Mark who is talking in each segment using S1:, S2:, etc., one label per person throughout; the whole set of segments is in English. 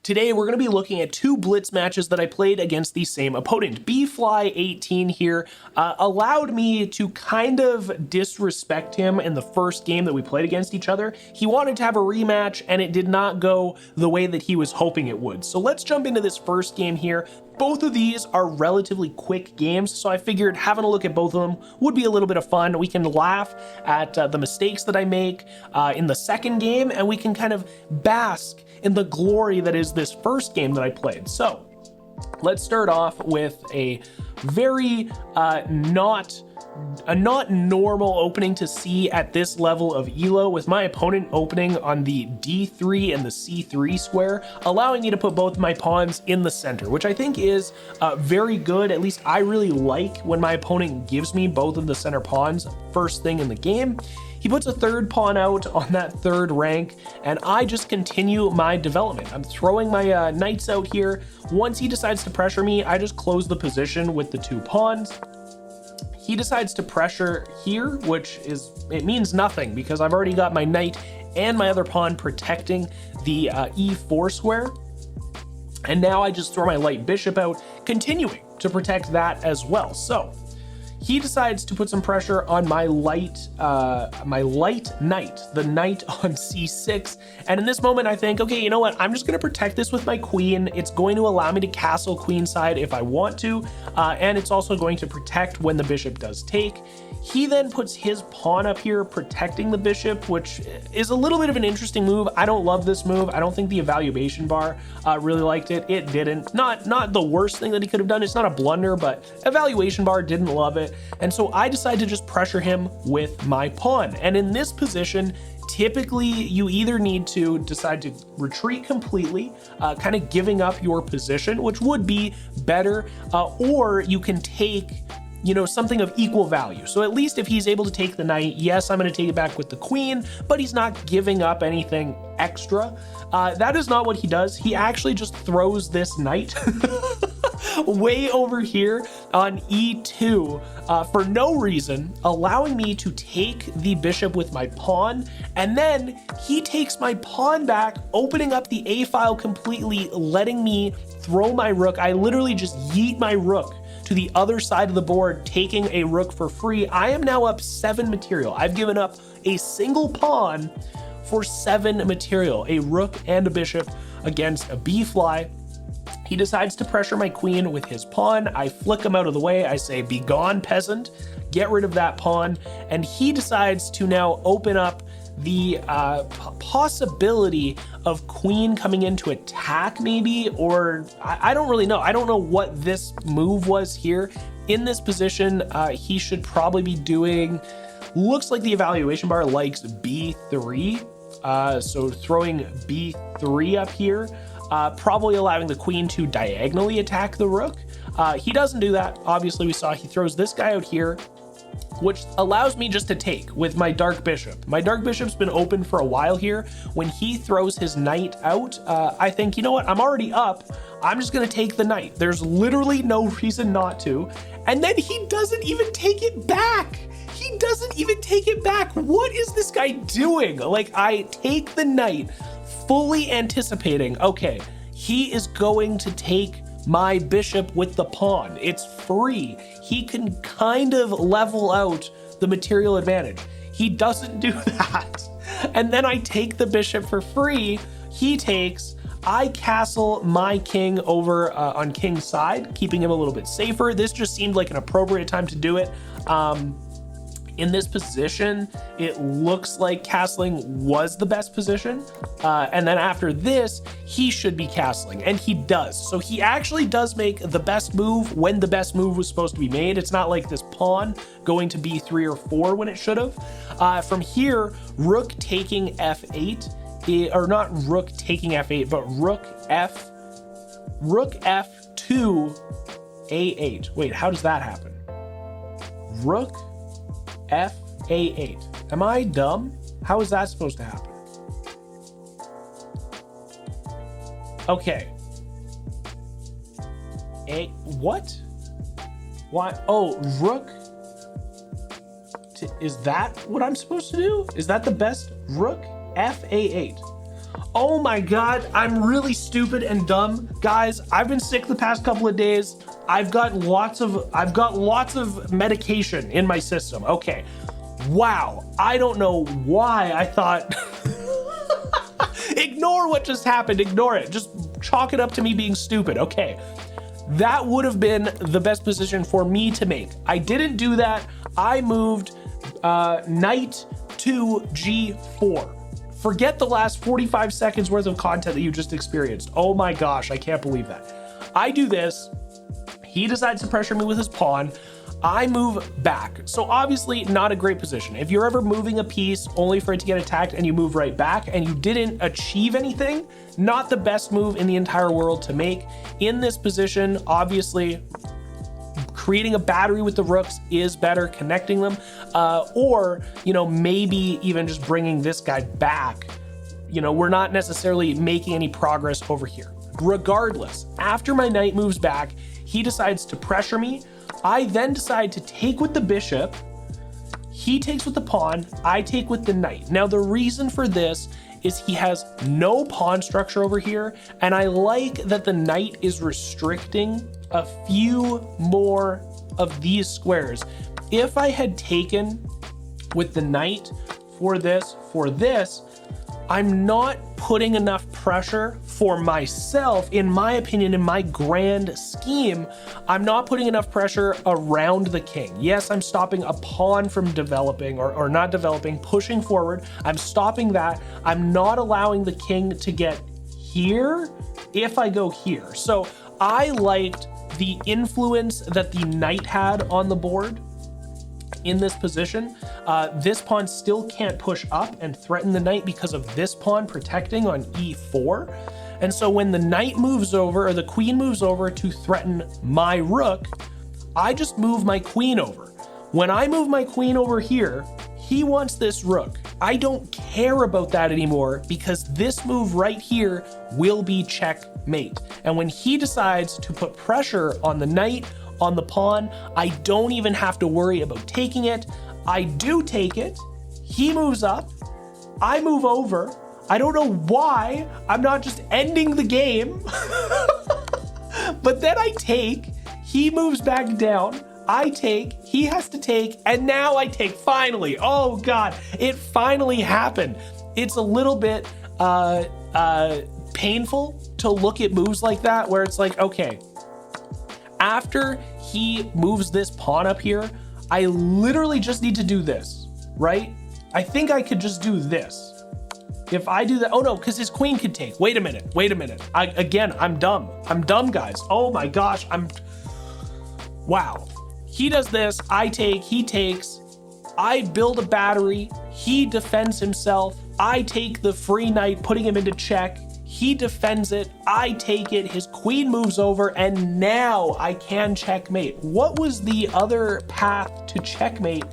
S1: Today, we're going to be looking at two blitz matches that I played against the same opponent. bfly18 here allowed me to kind of disrespect him in the first game that we played against each other. He wanted to have a rematch, and it did not go the way that he was hoping it would. So let's jump into this first game here. Both of these are relatively quick games, so I figured having a look at both of them would be a little bit of fun. We can laugh at the mistakes that I make in the second game, and we can kind of bask in the glory that is this first game that I played. So let's start off with a very not normal opening to see at this level of elo, with my opponent opening on the d3 and the c3 square, allowing me to put both my pawns in the center, which I think is very good. At least I really like when my opponent gives me both of the center pawns first thing in the game. He puts a third pawn out on that third rank, and I just continue my development. I'm throwing my knights out here. Once he decides to pressure me, I just close the position with the two pawns. He decides to pressure here, which it means nothing because I've already got my knight and my other pawn protecting the e4 square. And now I just throw my light bishop out, continuing to protect that as well. So he decides to put some pressure on my light knight, the knight on c6. And in this moment, I think, okay, you know what? I'm just going to protect this with my queen. It's going to allow me to castle queenside if I want to. And it's also going to protect when the bishop does take. He then puts his pawn up here protecting the bishop, which is a little bit of an interesting move. I don't love this move. I don't think the evaluation bar really liked it. It didn't. Not the worst thing that he could have done. It's not a blunder, but evaluation bar didn't love it. And so I decided to just pressure him with my pawn. And in this position, typically you either need to decide to retreat completely, kind of giving up your position, which would be better, or you can take something of equal value. So at least if he's able to take the knight, yes, I'm going to take it back with the queen, but he's not giving up anything extra. That is not what he does. He actually just throws this knight way over here on e2 for no reason, allowing me to take the bishop with my pawn. And then he takes my pawn back, opening up the a file completely, letting me throw my rook. I literally just yeet my rook to the other side of the board, taking a rook for free. I am now up 7 material. I've given up a single pawn for 7 material, a rook and a bishop against a b-fly. He decides to pressure my queen with his pawn. I flick him out of the way. I say, "Be gone, peasant. Get rid of that pawn." And he decides to now open up the possibility of queen coming in to attack, maybe, or I don't really know. I don't know what this move was here. In this position, he should probably be doing, looks like the evaluation bar likes b3. So throwing b3 up here, probably allowing the queen to diagonally attack the rook. He doesn't do that. Obviously, we saw he throws this guy out here, which allows me just to take with my dark bishop. My dark bishop's been open for a while here. When he throws his knight out, I think, you know what? I'm already up. I'm just going to take the knight. There's literally no reason not to. And then he doesn't even take it back. He doesn't even take it back. What is this guy doing? Like, I take the knight, fully anticipating, okay, he is going to take my bishop with the pawn. It's free. He can kind of level out the material advantage. He doesn't do that. And then I take the bishop for free. He takes, I castle my king over on king's side, keeping him a little bit safer. This just seemed like an appropriate time to do it. In this position, it looks like castling was the best position. And then after this, he should be castling, and he does. So he actually does make the best move when the best move was supposed to be made. It's not like this pawn going to b3 or 4 when it should have. From here, rook taking f8, or not rook taking f8, but rook f2 a8. Wait, how does that happen? Rook f8. Am I dumb? How is that supposed to happen? Okay. What? Why? Oh, rook. Is that what I'm supposed to do? Is that the best? Rook f a8. Oh my God, I'm really stupid and dumb. Guys, I've been sick the past couple of days. I've got lots of medication in my system. Okay. Wow. I don't know why I thought ignore what just happened. Ignore it. Just chalk it up to me being stupid. Okay. That would have been the best position for me to make. I didn't do that. I moved knight to g4. Forget the last 45 seconds worth of content that you just experienced. Oh my gosh, I can't believe that. I do this. He decides to pressure me with his pawn. I move back. So obviously not a great position. If you're ever moving a piece only for it to get attacked and you move right back and you didn't achieve anything, not the best move in the entire world to make. In this position, obviously, creating a battery with the rooks is better, connecting them, or, you know, maybe even just bringing this guy back. You know, we're not necessarily making any progress over here. Regardless, after my knight moves back, he decides to pressure me. I then decide to take with the bishop. He takes with the pawn, I take with the knight. Now, the reason for this is he has no pawn structure over here, and I like that the knight is restricting a few more of these squares. If I had taken with the knight for this, I'm not putting enough pressure for myself, in my opinion, in my grand scheme. I'm not putting enough pressure around the king. Yes, I'm stopping a pawn from developing or not developing, pushing forward. I'm stopping that. I'm not allowing the king to get here if I go here. So I liked the influence that the knight had on the board in this position. This pawn still can't push up and threaten the knight because of this pawn protecting on e4. And so when the knight moves over, or the queen moves over to threaten my rook, I just move my queen over. When I move my queen over here, he wants this rook. I don't care about that anymore because this move right here will be checkmate. And when he decides to put pressure on the knight, on the pawn, I don't even have to worry about taking it. I do take it. He moves up. I move over. I don't know why I'm not just ending the game. But then I take. He moves back down. I take. He has to take. And now I take. Finally. Oh God. It finally happened. It's a little bit painful to look at moves like that where it's like, okay, after he moves this pawn up here, I literally just need to do this, right? I think I could just do this. If I do that, oh no, because his queen could take. Wait a minute. Again, I'm dumb. I'm dumb, guys. Oh my gosh, wow. He does this, I take, he takes. I build a battery, he defends himself. I take the free knight, putting him into check. He defends it, I take it, his queen moves over, and now I can checkmate. What was the other path to checkmate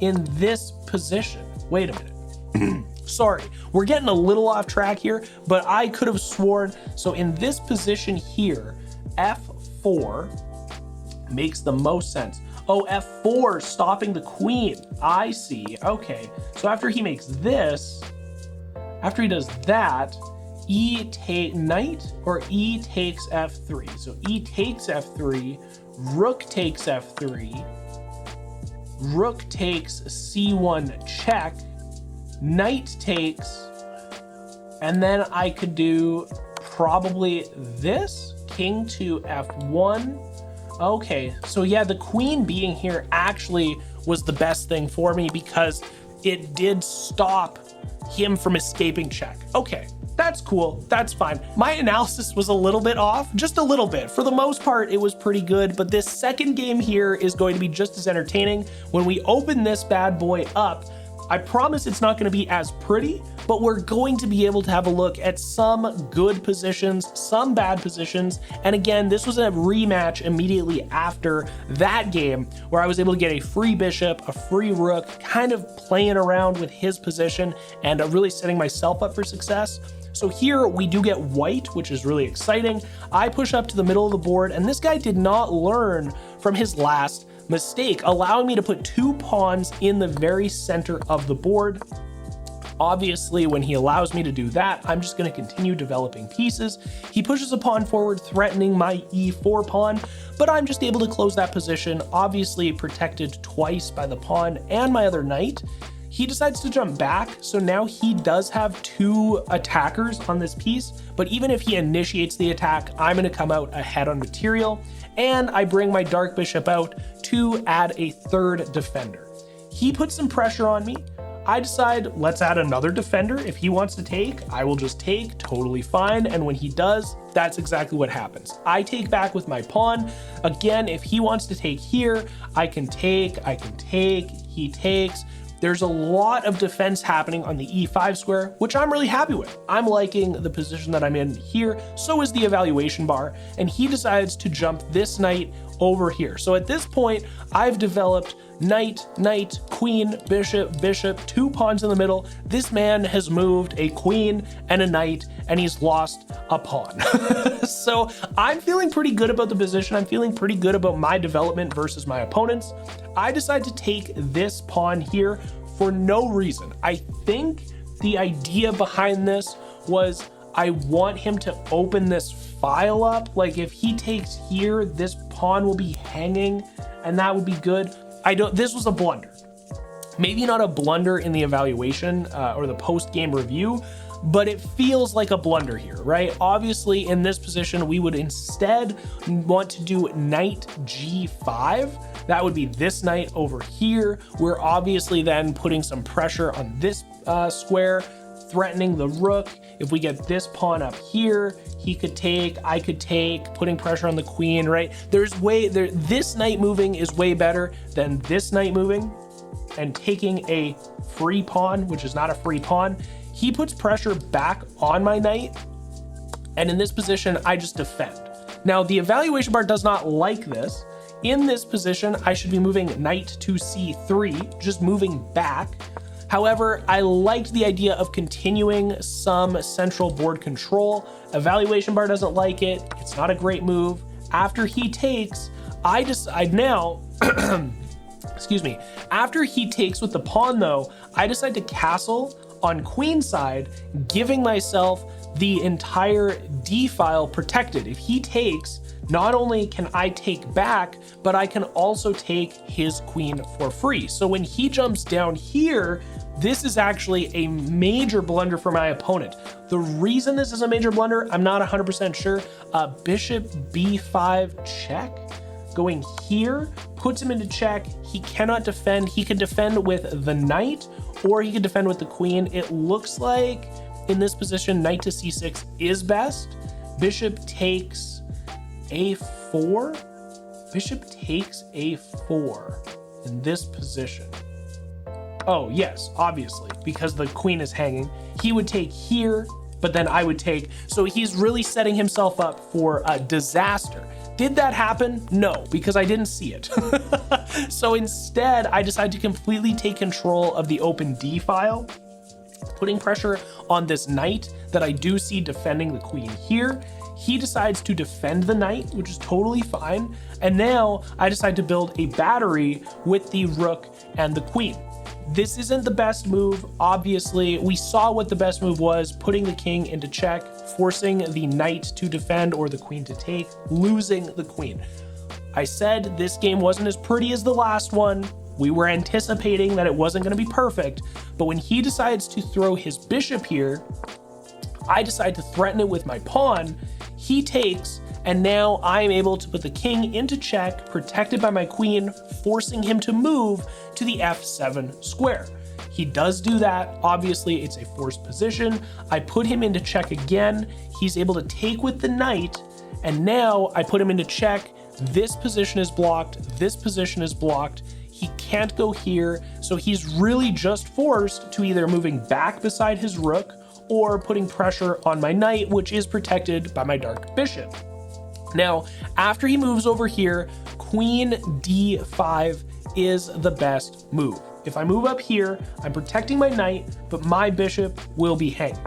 S1: in this position? Wait a minute. Sorry, we're getting a little off track here, but I could have sworn, so in this position here, f4 makes the most sense. Oh, f4, stopping the queen. I see, okay. So after he makes this, after he does that, E take knight or E takes f3. So E takes f3, rook takes f3, rook takes c1 check, knight takes, and then I could do probably this, king to f1. Okay, so yeah, the queen being here actually was the best thing for me because it did stop him from escaping check. Okay. That's cool. That's fine. My analysis was a little bit off, just a little bit. For the most part, it was pretty good, but this second game here is going to be just as entertaining. When we open this bad boy up, I promise it's not going to be as pretty, but we're going to be able to have a look at some good positions, some bad positions. And again, this was a rematch immediately after that game where I was able to get a free bishop, a free rook, kind of playing around with his position and really setting myself up for success. So here we do get white, which is really exciting. I push up to the middle of the board, and this guy did not learn from his last mistake, allowing me to put two pawns in the very center of the board. Obviously, when he allows me to do that, I'm just going to continue developing pieces. He pushes a pawn forward, threatening my e4 pawn, but I'm just able to close that position, obviously protected twice by the pawn and my other knight. He decides to jump back, so now he does have 2 attackers on this piece, but even if he initiates the attack, I'm going to come out ahead on material, and I bring my dark bishop out to add a 3rd defender. He puts some pressure on me. I decide, let's add another defender. If he wants to take, I will just take, totally fine, and when he does, that's exactly what happens. I take back with my pawn. Again, if he wants to take here, I can take, he takes. There's a lot of defense happening on the e5 square, which I'm really happy with. I'm liking the position that I'm in here. So is the evaluation bar, and he decides to jump this knight over here. So at this point, I've developed knight, knight, queen, bishop, bishop, 2 pawns in the middle. This man has moved a queen and a knight, and he's lost a pawn. So I'm feeling pretty good about the position. I'm feeling pretty good about my development versus my opponents. I decide to take this pawn here for no reason. I think the idea behind this was I want him to open this file up. Like if he takes here, this pawn will be hanging, and that would be good. This was a blunder. Maybe not a blunder in the evaluation or the post-game review, but it feels like a blunder here, right? Obviously, in this position, we would instead want to do knight g5. That would be this knight over here. We're obviously then putting some pressure on this square, threatening the rook. If we get this pawn up here, he could take, I could take, putting pressure on the queen, right? This knight moving is way better than this knight moving and taking a free pawn, which is not a free pawn. He puts pressure back on my knight, and in this position, I just defend. Now, the evaluation bar does not like this. In this position, I should be moving knight to c3, just moving back. However, I liked the idea of continuing some central board control. Evaluation bar doesn't like it. It's not a great move. After he takes, I decide now, excuse me, after he takes with the pawn though, I decide to castle on queen side, giving myself the entire d file protected. If he takes, not only can I take back, but I can also take his queen for free. So when he jumps down here, this is actually a major blunder for my opponent. The reason this is a major blunder, I'm not 100% sure. Bishop b5 check, going here, puts him into check. He cannot defend. He can defend with the knight, or he can defend with the queen. It looks like in this position, knight to c6 is best. Bishop takes a4. Bishop takes a4 in this position. Oh yes, obviously, because the queen is hanging. He would take here, but then I would take. So he's really setting himself up for a disaster. Did that happen? No, because I didn't see it. So instead, I decided to completely take control of the open D file, putting pressure on this knight that I do see defending the queen here. He decides to defend the knight, which is totally fine. And now I decide to build a battery with the rook and the queen. This isn't the best move. Obviously, we saw what the best move was, putting the king into check, forcing the knight to defend or the queen to take, losing the queen. I said this game wasn't as pretty as the last one. We were anticipating that it wasn't going to be perfect, but when he decides to throw his bishop here, I decide to threaten it with my pawn. He takes, and now I'm able to put the king into check, protected by my queen, forcing him to move to the f7 square. He does do that. Obviously, it's a forced position. I put him into check again. He's able to take with the knight, and now I put him into check. This position is blocked. This position is blocked. He can't go here, so he's really just forced to either moving back beside his rook or putting pressure on my knight, which is protected by my dark bishop. Now, after he moves over here, queen d5 is the best move. If I move up here, I'm protecting my knight, but my bishop will be hanging.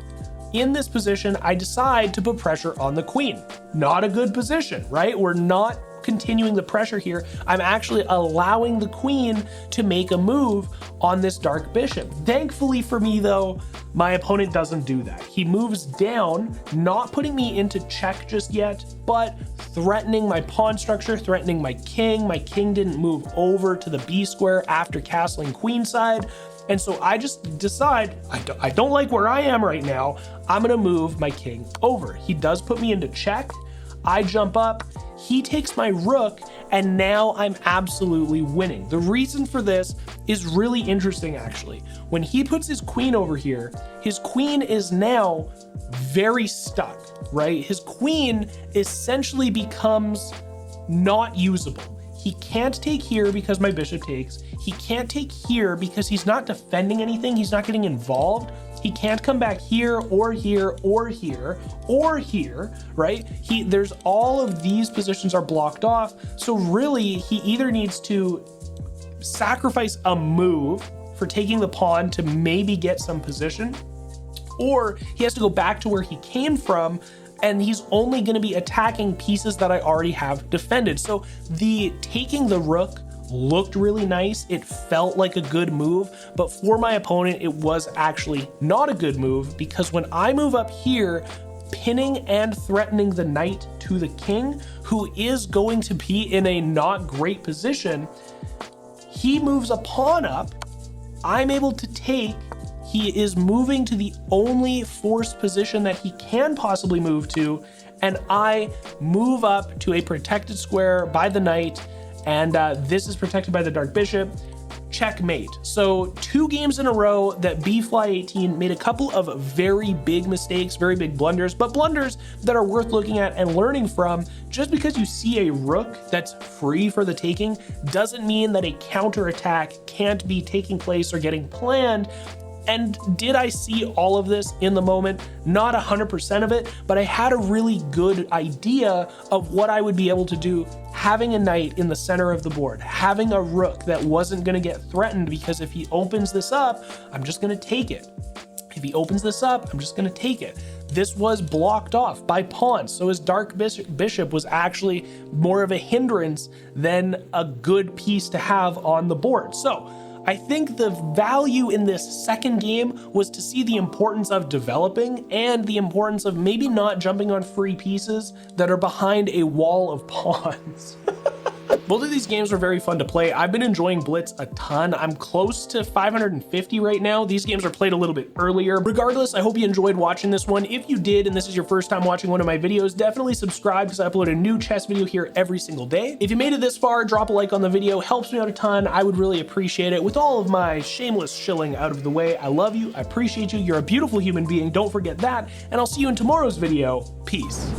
S1: In this position, I decide to put pressure on the queen. Not a good position, right? We're not continuing the pressure here, I'm actually allowing the queen to make a move on this dark bishop. Thankfully for me though, my opponent doesn't do that. He moves down, not putting me into check just yet, but threatening my pawn structure, threatening my king. My king didn't move over to the b square after castling queenside. And so I just decide, I don't like where I am right now. I'm gonna move my king over. He does put me into check. I jump up, he takes my rook, and now I'm absolutely winning. The reason for this is really interesting actually. When he puts his queen over here, his queen is now very stuck, right? His queen essentially becomes not usable. He can't take here because my bishop takes. He can't take here because he's not defending anything. He's not getting involved. He can't come back here or here or here or here, right? There's all of these positions are blocked off. So really he either needs to sacrifice a move for taking the pawn to maybe get some position, or he has to go back to where he came from, and he's only going to be attacking pieces that I already have defended. So the taking the rook looked really nice. It felt like a good move, but for my opponent, it was actually not a good move, because when I move up here, pinning and threatening the knight to the king, who is going to be in a not great position, he moves a pawn up. I'm able to take. He is moving to the only forced position that he can possibly move to, and I move up to a protected square by the knight, and this is protected by the dark bishop. Checkmate. So 2 games in a row that bfly18 made a couple of very big mistakes, very big blunders, but blunders that are worth looking at and learning from. Just because you see a rook that's free for the taking doesn't mean that a counterattack can't be taking place or getting planned. And did I see all of this in the moment? Not 100% of it, but I had a really good idea of what I would be able to do having a knight in the center of the board, having a rook that wasn't gonna get threatened, because if he opens this up, I'm just gonna take it. If he opens this up, I'm just gonna take it. This was blocked off by pawns, so his dark bishop was actually more of a hindrance than a good piece to have on the board. So I think the value in this second game was to see the importance of developing and the importance of maybe not jumping on free pieces that are behind a wall of pawns. Both of these games were very fun to play. I've been enjoying Blitz a ton. I'm close to 550 right now. These games are played a little bit earlier. Regardless, I hope you enjoyed watching this one. If you did, and this is your first time watching one of my videos, definitely subscribe, because I upload a new chess video here every single day. If you made it this far, drop a like on the video. Helps me out a ton. I would really appreciate it. With all of my shameless shilling out of the way, I love you. I appreciate you. You're a beautiful human being. Don't forget that. And I'll see you in tomorrow's video. Peace.